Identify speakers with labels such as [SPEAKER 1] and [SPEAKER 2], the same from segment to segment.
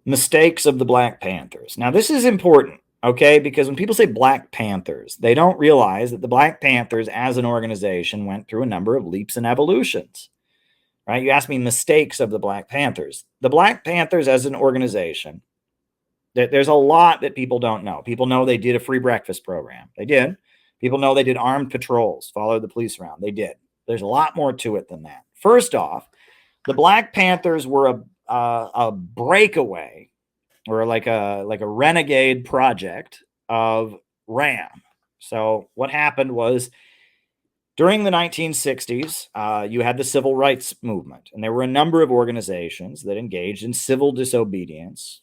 [SPEAKER 1] Mistakes of the Black Panthers. Now, this is important, okay, because when people say Black Panthers, they don't realize that the Black Panthers as an organization went through a number of leaps and evolutions, right? You ask me mistakes of the Black Panthers. The Black Panthers as an organization, there's a lot that people don't know. People know they did a free breakfast program. They did. People know they did armed patrols, followed the police around. They did. There's a lot more to it than that. First off, the Black Panthers were a breakaway or like a renegade project of RAM. So what happened was during the 1960s, you had the civil rights movement, and there were a number of organizations that engaged in civil disobedience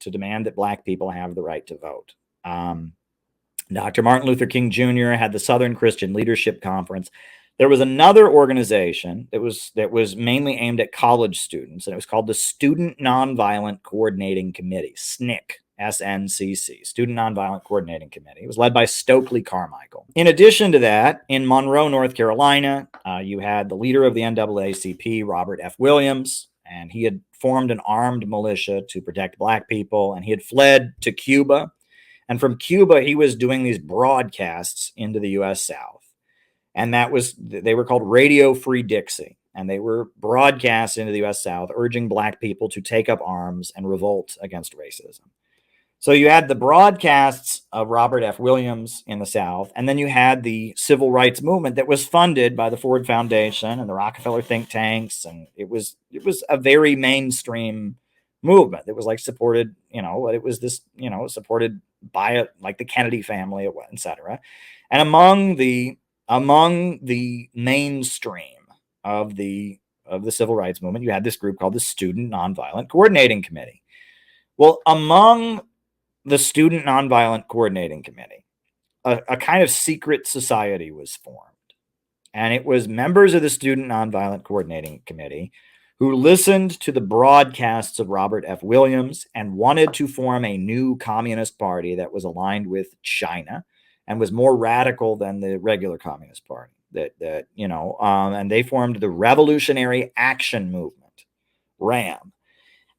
[SPEAKER 1] to demand that Black people have the right to vote. Dr. Martin Luther King Jr. had the Southern Christian Leadership Conference. There was another organization that was mainly aimed at college students, and it was called the Student Nonviolent Coordinating Committee, SNCC, SNCC, Student Nonviolent Coordinating Committee. It was led by Stokely Carmichael. In addition to that, in Monroe, North Carolina, you had the leader of the NAACP, Robert F. Williams, and he had formed an armed militia to protect Black people, and he had fled to Cuba. And from Cuba, he was doing these broadcasts into the U.S. South. And they were called Radio Free Dixie. And they were broadcast into the U.S. South, urging Black people to take up arms and revolt against racism. So you had the broadcasts of Robert F. Williams in the South, and then you had the civil rights movement that was funded by the Ford Foundation and the Rockefeller think tanks. And it was a very mainstream movement that was like supported, it was this, supported by like the Kennedy family, et cetera. And among the mainstream of the civil rights movement, you had this group called the Student Nonviolent Coordinating Committee. Well, among the Student Nonviolent Coordinating Committee, a kind of secret society was formed. And it was members of the Student Nonviolent Coordinating Committee who listened to the broadcasts of Robert F. Williams and wanted to form a new communist party that was aligned with China and was more radical than the regular Communist Party. And they formed the Revolutionary Action Movement, RAM.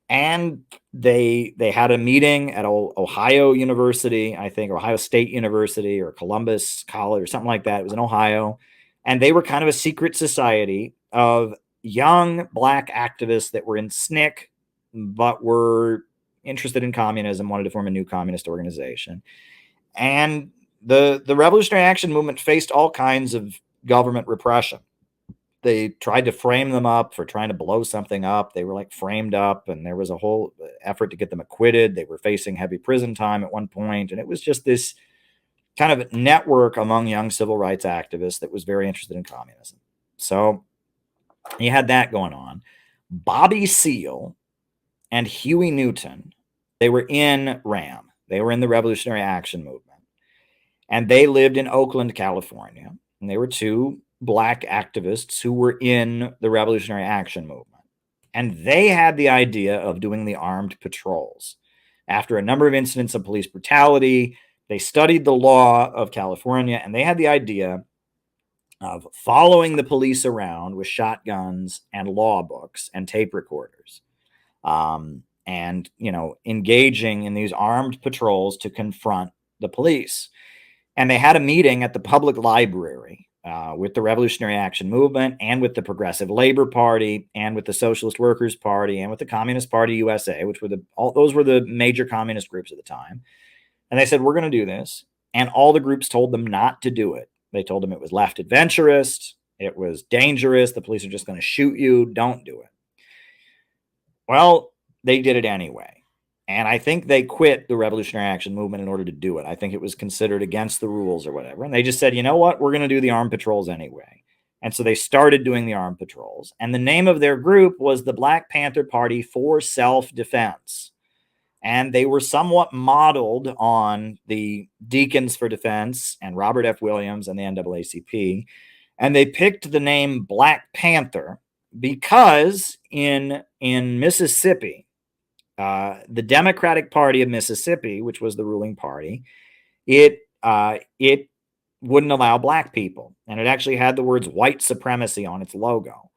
[SPEAKER 1] And they had a meeting at Ohio University, I think, Ohio State University or Columbus College or something like that. It was in Ohio. And they were kind of a secret society of young Black activists that were in SNCC, but were interested in communism, wanted to form a new communist organization. And the Revolutionary Action Movement faced all kinds of government repression. They tried to frame them up for trying to blow something up. They were like framed up, and there was a whole effort to get them acquitted. They were facing heavy prison time at one point, and it was just this kind of network among young civil rights activists that was very interested in communism. So you had that going on. Bobby Seale and Huey Newton, they were in RAM. They were in the Revolutionary Action Movement. And they lived in Oakland, California. And they were two Black activists who were in the Revolutionary Action Movement. And they had the idea of doing the armed patrols. After a number of incidents of police brutality, they studied the law of California, and they had the idea of following the police around with shotguns and law books and tape recorders. And engaging in these armed patrols to confront the police. And they had a meeting at the public library with the Revolutionary Action Movement and with the Progressive Labor Party and with the Socialist Workers Party and with the Communist Party USA, which were those were the major communist groups at the time. And they said, we're going to do this. And all the groups told them not to do it. They told them it was left adventurous. It was dangerous. The police are just going to shoot you. Don't do it. Well, they did it anyway. And I think they quit the Revolutionary Action Movement in order to do it. I think it was considered against the rules or whatever. And they just said, you know what? We're going to do the armed patrols anyway. And so they started doing the armed patrols. And the name of their group was the Black Panther Party for Self-Defense. And they were somewhat modeled on the Deacons for Defense and Robert F. Williams and the NAACP. And they picked the name Black Panther because in Mississippi, the Democratic Party of Mississippi, which was the ruling party, it wouldn't allow Black people. And it actually had the words white supremacy on its logo.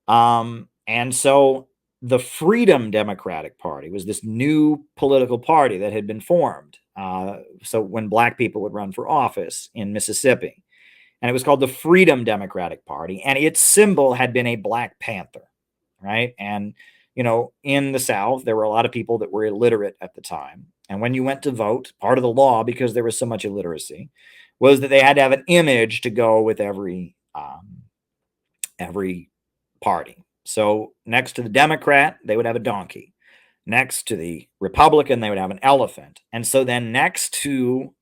[SPEAKER 1] And so the Freedom Democratic Party was this new political party that had been formed. So when black people would run for office in Mississippi, and it was called the Freedom Democratic Party, and its symbol had been a Black Panther, right? And in the South, there were a lot of people that were illiterate at the time, and when you went to vote, part of the law, because there was so much illiteracy, was that they had to have an image to go with every party. So next to the Democrat, they would have a donkey. Next to the Republican, they would have an elephant. And so then next to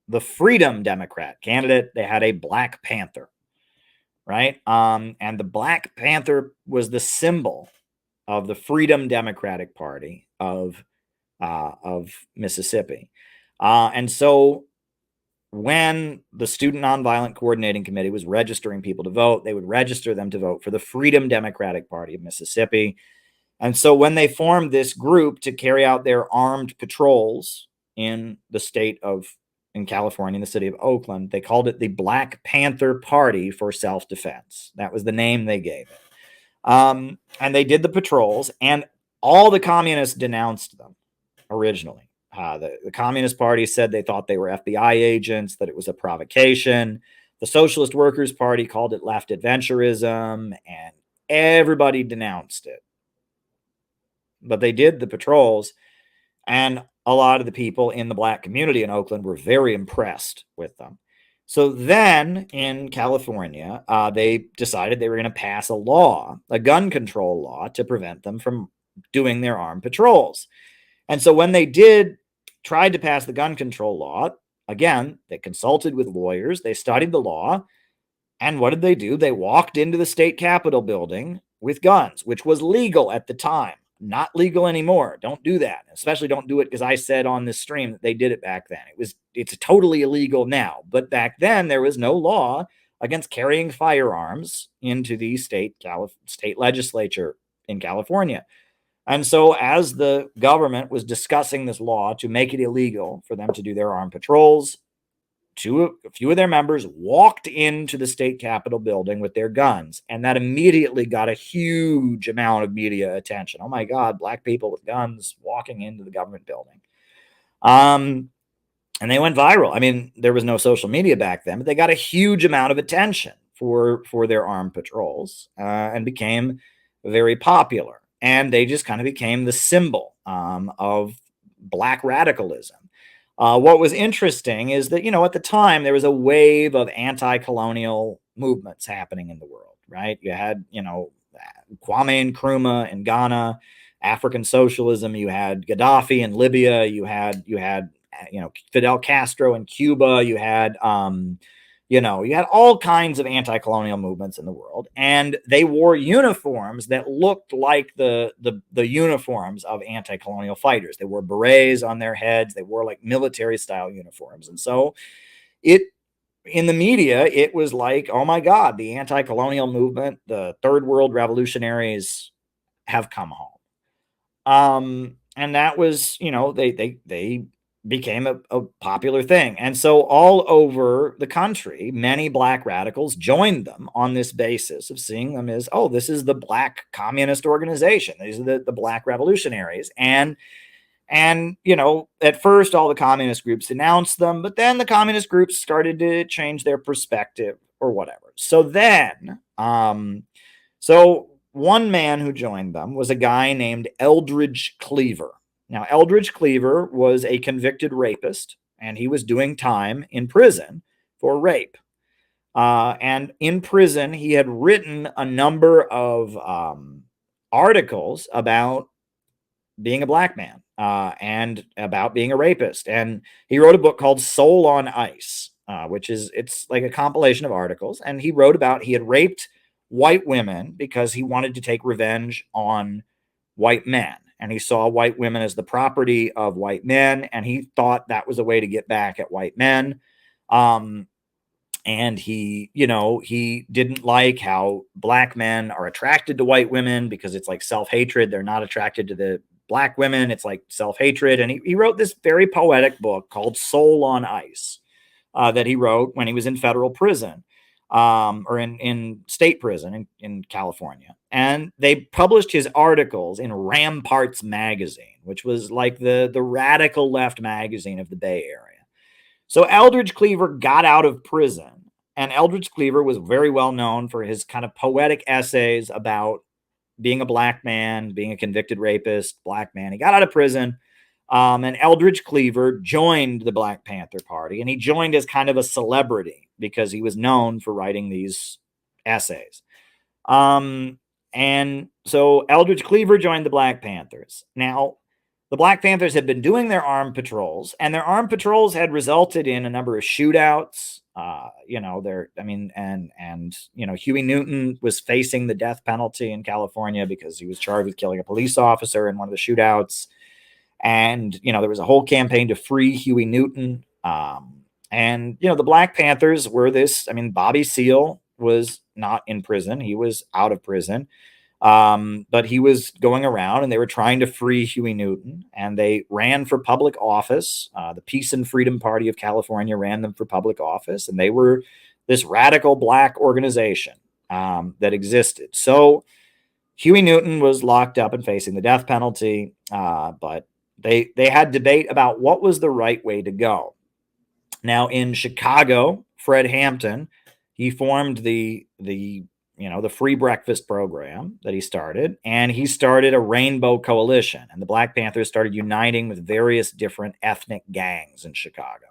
[SPEAKER 1] the Freedom Democrat candidate, they had a Black Panther, right? And the Black Panther was the symbol of the Freedom Democratic Party of Mississippi. And so when the Student Nonviolent Coordinating Committee was registering people to vote, they would register them to vote for the Freedom Democratic Party of Mississippi. And so when they formed this group to carry out their armed patrols in the state in California, in the city of Oakland, they called it the Black Panther Party for Self-Defense. That was the name they gave it. And they did the patrols, and all the communists denounced them originally. The Communist Party said they thought they were FBI agents, that it was a provocation. The Socialist Workers' Party called it left adventurism, and everybody denounced it. But they did the patrols, and a lot of the people in the black community in Oakland were very impressed with them. So then in California, they decided they were going to pass a law, a gun control law, to prevent them from doing their armed patrols. And so when they tried to pass the gun control law, again, they consulted with lawyers, they studied the law, and what did they do? They walked into the state capitol building with guns, which was legal at the time. Not legal anymore. Don't do that. Especially don't do it because I said on this stream that they did it back then. It's totally illegal now. But back then there was no law against carrying firearms into the state legislature in California. And so as the government was discussing this law to make it illegal for them to do their armed patrols, a few of their members walked into the state capitol building with their guns, and that immediately got a huge amount of media attention. Oh my God, black people with guns walking into the government building. And they went viral. I mean, there was no social media back then, but they got a huge amount of attention for their armed patrols, and became very popular. And they just kind of became the symbol of black radicalism. What was interesting is that, at the time, there was a wave of anti-colonial movements happening in the world, right? You had, Kwame Nkrumah in Ghana, African socialism. You had Gaddafi in Libya. You had Fidel Castro in Cuba. You had all kinds of anti-colonial movements in the world, and they wore uniforms that looked like the uniforms of anti-colonial fighters. They wore berets on their heads. They wore like military style uniforms. And so in the media, it was like, oh my God, the anti-colonial movement, the third world revolutionaries have come home. And that was, they became a popular thing. And so all over the country, many black radicals joined them on this basis of seeing them as, oh, this is the Black Communist Organization. These are the black revolutionaries. And at first all the communist groups denounced them, but then the communist groups started to change their perspective or whatever. So then, so one man who joined them was a guy named Eldridge Cleaver. Now, Eldridge Cleaver was a convicted rapist, and he was doing time in prison for rape. And in prison, he had written a number of articles about being a black man and about being a rapist. And he wrote a book called Soul on Ice, it's like a compilation of articles. And he wrote about he had raped white women because he wanted to take revenge on white men. And he saw white women as the property of white men, and he thought that was a way to get back at white men. And he didn't like how black men are attracted to white women because it's like self-hatred. They're not attracted to the black women. It's like self-hatred. And he wrote this very poetic book called Soul on Ice that he wrote when he was in federal prison. or in state prison in California. And they published his articles in Ramparts magazine, which was like the radical left magazine of the Bay Area. So Eldridge Cleaver got out of prison, and Eldridge Cleaver was very well known for his kind of poetic essays about being a black man, being a convicted rapist, black man. He got out of prison, and Eldridge Cleaver joined the Black Panther Party, and he joined as kind of a celebrity because he was known for writing these essays. And so Eldridge Cleaver joined the Black Panthers. Now, the Black Panthers had been doing their armed patrols, and their armed patrols had resulted in a number of shootouts. Huey Newton was facing the death penalty in California because he was charged with killing a police officer in one of the shootouts. And, there was a whole campaign to free Huey Newton. The Black Panthers were Bobby Seale was not in prison. He was out of prison. But he was going around, and they were trying to free Huey Newton, and they ran for public office. The Peace and Freedom Party of California ran them for public office, and they were this radical black organization that existed. So Huey Newton was locked up and facing the death penalty, but they had debate about what was the right way to go. Now, in Chicago, Fred Hampton, he formed the free breakfast program that he started, and he started a rainbow coalition, and the Black Panthers started uniting with various different ethnic gangs in Chicago.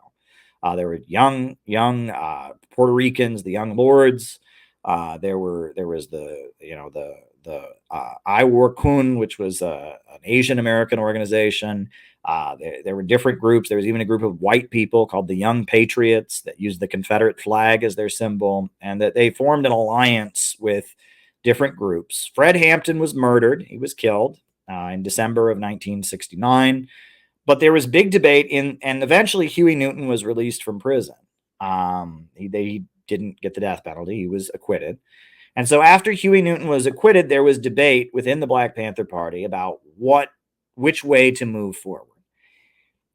[SPEAKER 1] There were young Puerto Ricans, the Young Lords. There was the Iwar which was an Asian American organization. There were different groups. There was even a group of white people called the Young Patriots that used the Confederate flag as their symbol, and that they formed an alliance with different groups. Fred Hampton was murdered. He was killed in December of 1969. But there was big debate and eventually Huey Newton was released from prison. He didn't get the death penalty. He was acquitted. And so after Huey Newton was acquitted, there was debate within the Black Panther Party about which way to move forward.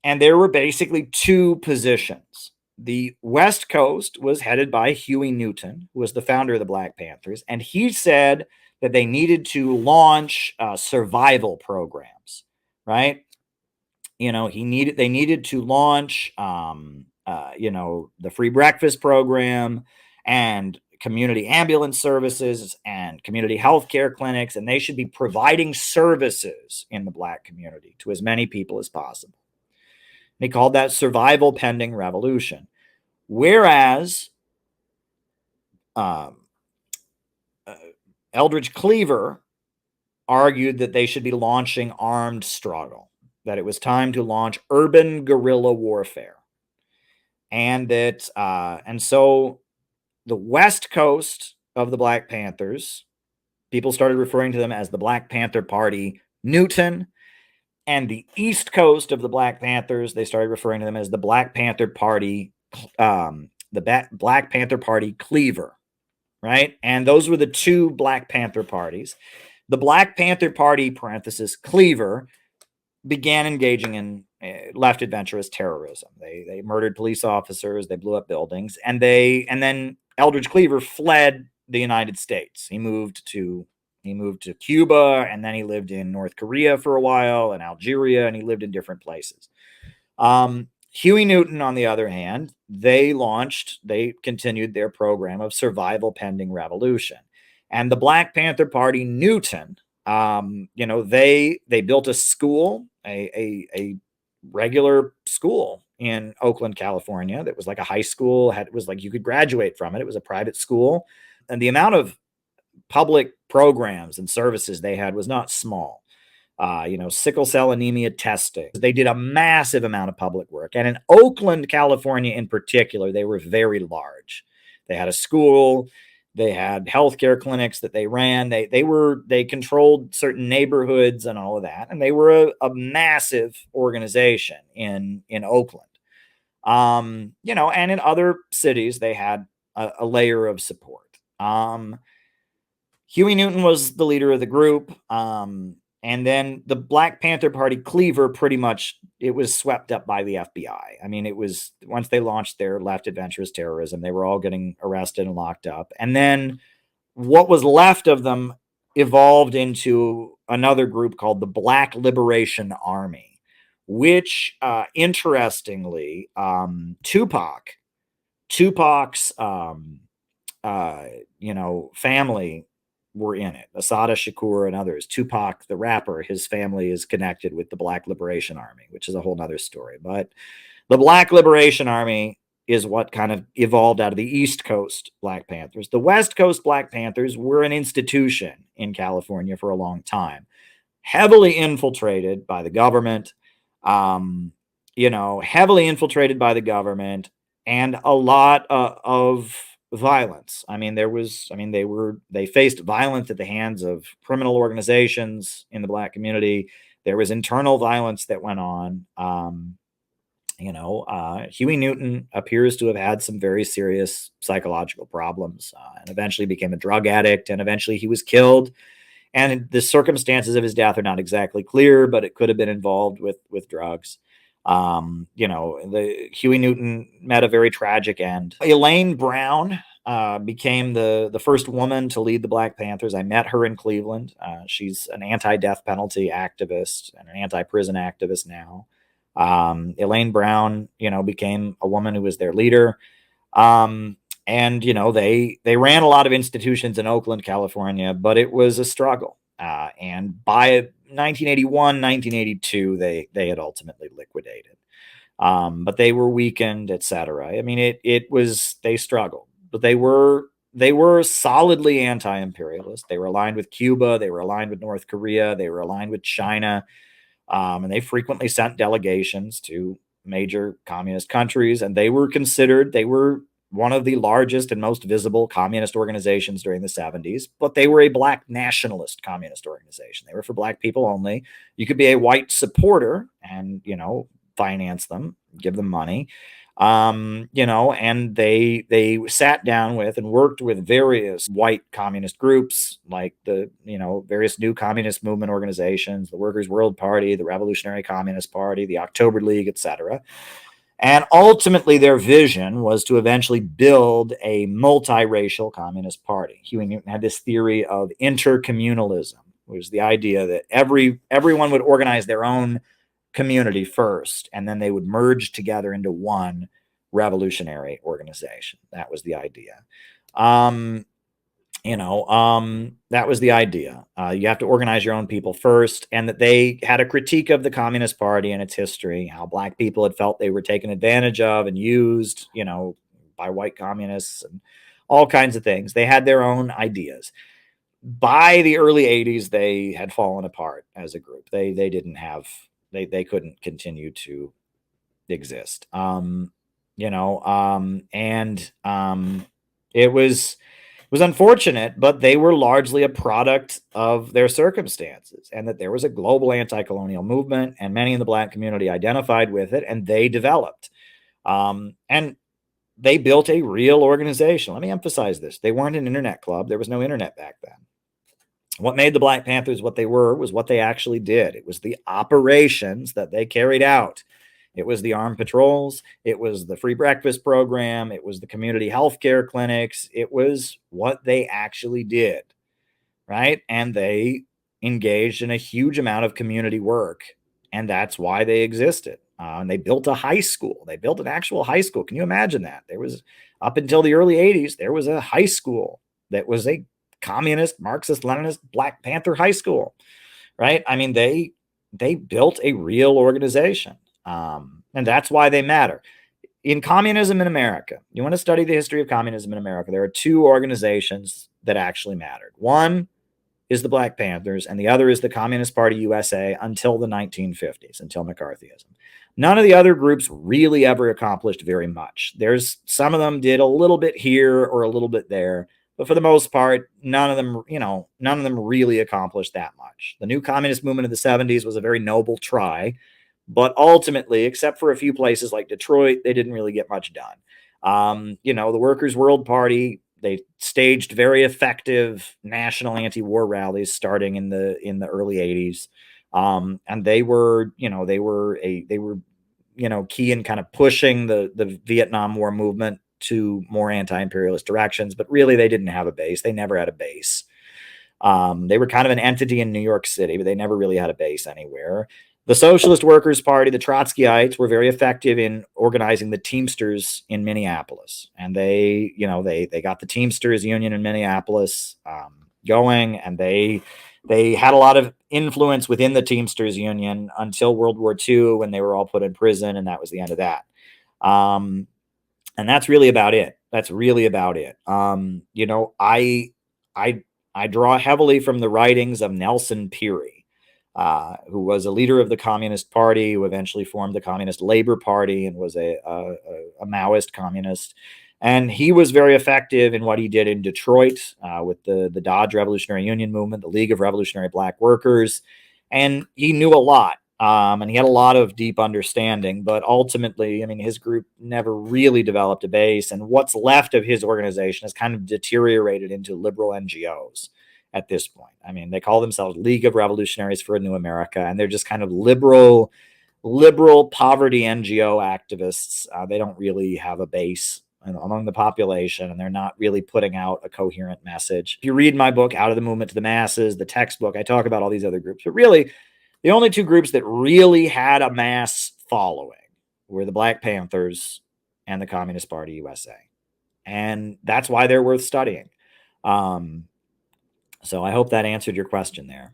[SPEAKER 1] And there were basically two positions. The West Coast was headed by Huey Newton, who was the founder of the Black Panthers, and he said that they needed to launch survival programs, right? They needed to launch, the free breakfast program and community ambulance services and community health care clinics, and they should be providing services in the black community to as many people as possible. And he called that survival pending revolution. Whereas Eldridge Cleaver argued that they should be launching armed struggle, that it was time to launch urban guerrilla warfare. And so the West Coast of the Black Panthers, people started referring to them as the Black Panther Party Newton, and the East Coast of the Black Panthers, they started referring to them as the Black Panther Party, Black Panther Party Cleaver, right? And those were the two Black Panther parties. The Black Panther Party, parenthesis, Cleaver, began engaging in left adventurous terrorism. They murdered police officers, they blew up buildings, and then Eldridge Cleaver fled the United States. He moved to Cuba, and then he lived in North Korea for a while, and Algeria, and he lived in different places. Huey Newton, on the other hand, they continued their program of survival pending revolution. And the Black Panther Party Newton, they built a school, a regular school in Oakland, California, that was like a high school. It was like you could graduate from it. It was a private school. And the amount of public programs and services they had was not small. Sickle cell anemia testing. They did a massive amount of public work. And in Oakland, California in particular, they were very large. They had a school. They had healthcare clinics that they ran. They controlled certain neighborhoods and all of that. And they were a massive organization in Oakland. And in other cities, they had a layer of support. Huey Newton was the leader of the group. And then the Black Panther Party cleaver, pretty much, it was swept up by the FBI. I mean, it was, once they launched their left adventurous terrorism, they were all getting arrested and locked up. And then what was left of them evolved into another group called the Black Liberation Army, which, interestingly, Tupac's, family were in it. Asada Shakur and others. Tupac, the rapper, his family is connected with the Black Liberation Army, which is a whole nother story. But the Black Liberation Army is what kind of evolved out of the East Coast Black Panthers. The West Coast Black Panthers were an institution in California for a long time, heavily infiltrated by the government, heavily infiltrated by the government, and a lot of violence. I mean, they faced violence at the hands of criminal organizations in the Black community. There was internal violence that went on. Huey Newton appears to have had some very serious psychological problems, and eventually became a drug addict, and eventually he was killed. And the circumstances of his death are not exactly clear, but it could have been involved with drugs. The Huey Newton met a very tragic end. Elaine Brown became the first woman to lead the Black Panthers. I met her in Cleveland. She's an anti-death penalty activist and an anti-prison activist now. Elaine Brown, became a woman who was their leader. And, they ran a lot of institutions in Oakland, California, but it was a struggle. And by 1981, 1982, they had ultimately liquidated. But they were weakened, etc. I mean, they struggled, but they were solidly anti-imperialist. They were aligned with Cuba. They were aligned with North Korea. They were aligned with China. And they frequently sent delegations to major communist countries, and they were one of the largest and most visible communist organizations during the 70s, but they were a Black nationalist communist organization. They were for Black people only. You could be a white supporter and, finance them, give them money. And they sat down with and worked with various white communist groups, like the, various new communist movement organizations, the Workers' World Party, the Revolutionary Communist Party, the October League, etc. And ultimately, their vision was to eventually build a multiracial communist party. Huey Newton had this theory of intercommunalism, which was the idea that everyone would organize their own community first, and then they would merge together into one revolutionary organization. That was the idea. That was the idea. You have to organize your own people first, and that they had a critique of the Communist Party and its history, how Black people had felt they were taken advantage of and used, by white communists and all kinds of things. They had their own ideas. By the early 80s, they had fallen apart as a group. They couldn't continue to exist. It was unfortunate, but they were largely a product of their circumstances, and that there was a global anti-colonial movement, and many in the Black community identified with it, and they developed. And they built a real organization. Let me emphasize this. They weren't an internet club. There was no internet back then. What made the Black Panthers what they were was what they actually did. It was the operations that they carried out. It was the armed patrols. It was the free breakfast program. It was the community healthcare clinics. It was what they actually did, right? And they engaged in a huge amount of community work, and that's why they existed. And they built a high school. They built an actual high school. Can you imagine that? There was, up until the early 80s, there was a high school that was a communist, Marxist, Leninist Black Panther high school, right? I mean, they built a real organization. And that's why they matter. In communism in America, you want to study the history of communism in America, there are two organizations that actually mattered. One is the Black Panthers, and the other is the Communist Party USA until the 1950s, until McCarthyism. None of the other groups really ever accomplished very much. Some of them did a little bit here or a little bit there, but for the most part, none of them really accomplished that much. The new communist movement of the 70s was a very noble try, but ultimately, except for a few places like Detroit, they didn't really get much done. The Workers' World Party, they staged very effective national anti-war rallies starting in the early 80s. And they were key in kind of pushing the Vietnam War movement to more anti-imperialist directions, but really they didn't have a base. They never had a base. They were kind of an entity in New York City, but they never really had a base anywhere. The Socialist Workers Party, the Trotskyites, were very effective in organizing the Teamsters in Minneapolis, and they got the Teamsters Union in Minneapolis going, and they had a lot of influence within the Teamsters Union until World War II, when they were all put in prison, and that was the end of that. And that's really about it. That's really about it. I draw heavily from the writings of Nelson Peary, who was a leader of the Communist Party, who eventually formed the Communist Labor Party and was a Maoist communist. And he was very effective in what he did in Detroit with the Dodge Revolutionary Union movement, the League of Revolutionary Black Workers. And he knew a lot. And he had a lot of deep understanding, but ultimately, I mean, his group never really developed a base, and what's left of his organization has kind of deteriorated into liberal NGOs at this point. I mean, they call themselves League of Revolutionaries for a New America, and they're just kind of liberal poverty NGO activists. They don't really have a base among the population, and they're not really putting out a coherent message. If you read my book, Out of the Movement to the Masses, the textbook, I talk about all these other groups, but really, the only two groups that really had a mass following were the Black Panthers and the Communist Party USA. And that's why they're worth studying. So I hope that answered your question there.